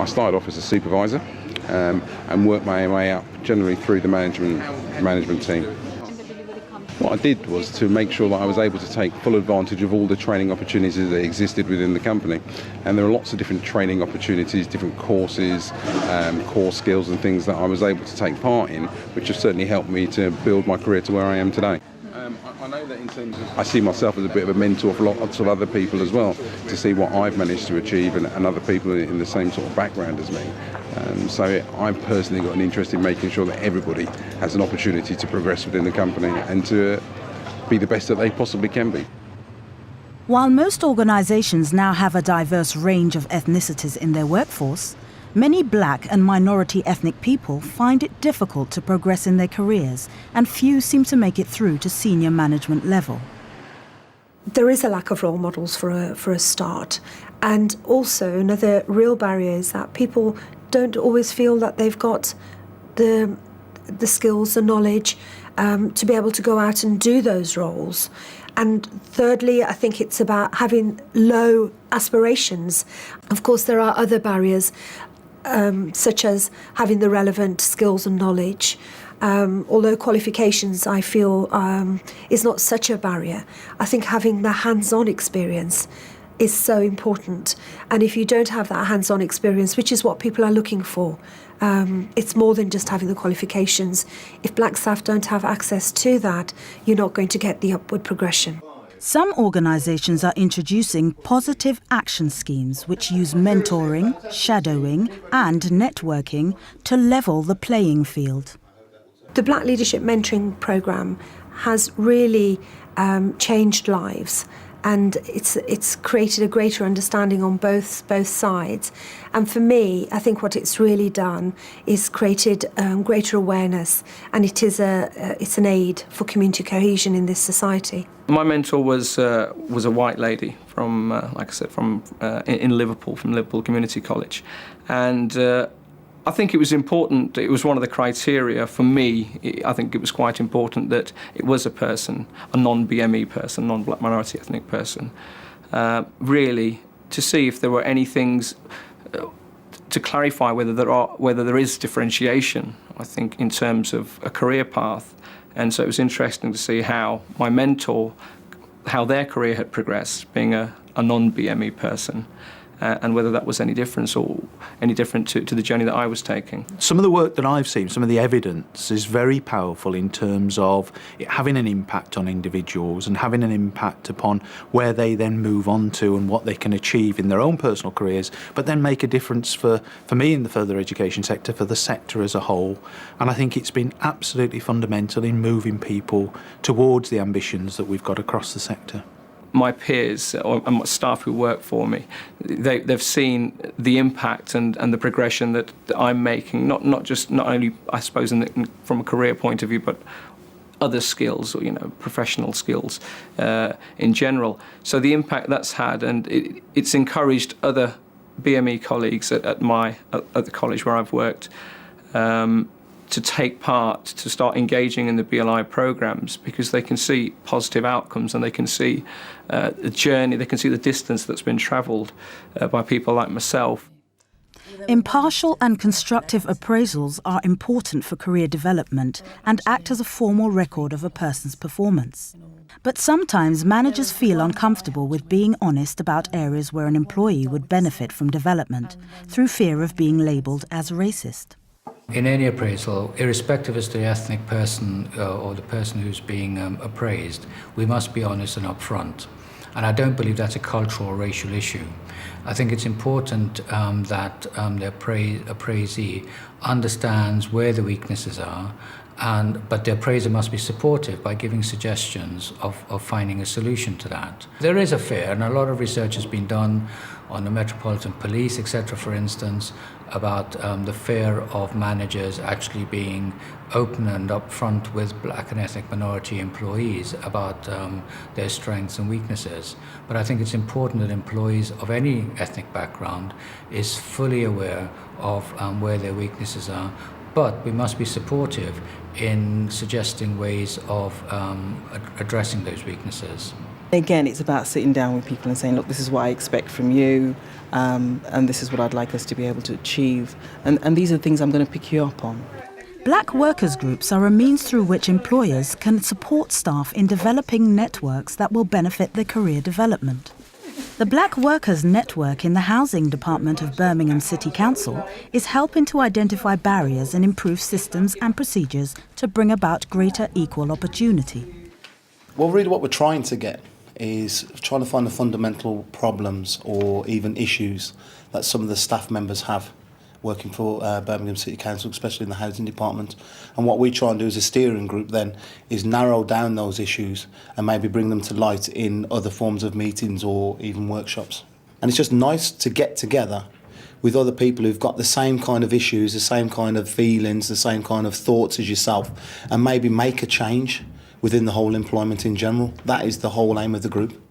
I started off as a supervisor and worked my way up generally through the management team. What I did was to make sure that I was able to take full advantage of all the training opportunities that existed within the company. And there are lots of different training opportunities, different courses, core skills and things that I was able to take part in, which have certainly helped me to build my career to where I am today. I know that in terms of, I see myself as a bit of a mentor for lots of other people as well, to see what I've managed to achieve and other people in the same sort of background as me. So I've personally got an interest in making sure that everybody has an opportunity to progress within the company and to be the best that they possibly can be. While most organisations now have a diverse range of ethnicities in their workforce, many black and minority ethnic people find it difficult to progress in their careers, and few seem to make it through to senior management level. There is a lack of role models for a start, and also another real barrier is that people don't always feel that they've got the skills, the knowledge to be able to go out and do those roles. And thirdly, I think it's about having low aspirations. Of course, there are other barriers, such as having the relevant skills and knowledge. Although qualifications, I feel, is not such a barrier. I think having the hands-on experience is so important. And if you don't have that hands-on experience, which is what people are looking for, it's more than just having the qualifications. If black staff don't have access to that, you're not going to get the upward progression. Some organisations are introducing positive action schemes which use mentoring, shadowing and networking to level the playing field. The Black Leadership Mentoring Programme has really changed lives, and it's created a greater understanding on both sides. And for me, I think what it's really done is created greater awareness, and it's an aid for community cohesion in this society. My mentor was a white lady from, like I said, in Liverpool, from Liverpool Community College, and I think it was important. It was one of the criteria for me. I think it was quite important that it was a person, a non-BME person, non-black minority ethnic person, really to see if there were any things to clarify whether there is differentiation, I think, in terms of a career path. And so it was interesting to see how my mentor, how their career had progressed, being a non-BME person. And whether that was any different to the journey that I was taking. Some of the work that I've seen, some of the evidence is very powerful in terms of it having an impact on individuals and having an impact upon where they then move on to and what they can achieve in their own personal careers, but then make a difference for me in the further education sector, for the sector as a whole. And I think it's been absolutely fundamental in moving people towards the ambitions that we've got across the sector. My peers and my staff who work for me, they've seen the impact and the progression that I'm making, not only I suppose from a career point of view, but other skills, or professional skills in general. So the impact that's had, and it's encouraged other BME colleagues at the college where I've worked to take part, to start engaging in the BLI programs, because they can see positive outcomes and they can see the journey, they can see the distance that's been travelled by people like myself. Impartial and constructive appraisals are important for career development and act as a formal record of a person's performance. But sometimes managers feel uncomfortable with being honest about areas where an employee would benefit from development, through fear of being labelled as racist. In any appraisal, irrespective as to the ethnic person or the person who's being appraised, we must be honest and upfront. And I don't believe that's a cultural or racial issue. I think it's important that the appraisee understands where the weaknesses are, but the appraiser must be supportive by giving suggestions of finding a solution to that. There is a fear, and a lot of research has been done on the Metropolitan Police, etc., for instance, about the fear of managers actually being open and upfront with black and ethnic minority employees about their strengths and weaknesses. But I think it's important that employees of any ethnic background is fully aware of where their weaknesses are. But we must be supportive in suggesting ways of addressing those weaknesses. Again, it's about sitting down with people and saying, look, this is what I expect from you, and this is what I'd like us to be able to achieve. And these are things I'm going to pick you up on. Black workers' groups are a means through which employers can support staff in developing networks that will benefit their career development. The Black Workers Network in the Housing Department of Birmingham City Council is helping to identify barriers and improve systems and procedures to bring about greater equal opportunity. Well, really what we're trying to get is trying to find the fundamental problems or even issues that some of the staff members have working for Birmingham City Council, especially in the housing department. And what we try and do as a steering group then is narrow down those issues and maybe bring them to light in other forms of meetings or even workshops. And it's just nice to get together with other people who've got the same kind of issues, the same kind of feelings, the same kind of thoughts as yourself, and maybe make a change within the whole employment in general. That is the whole aim of the group.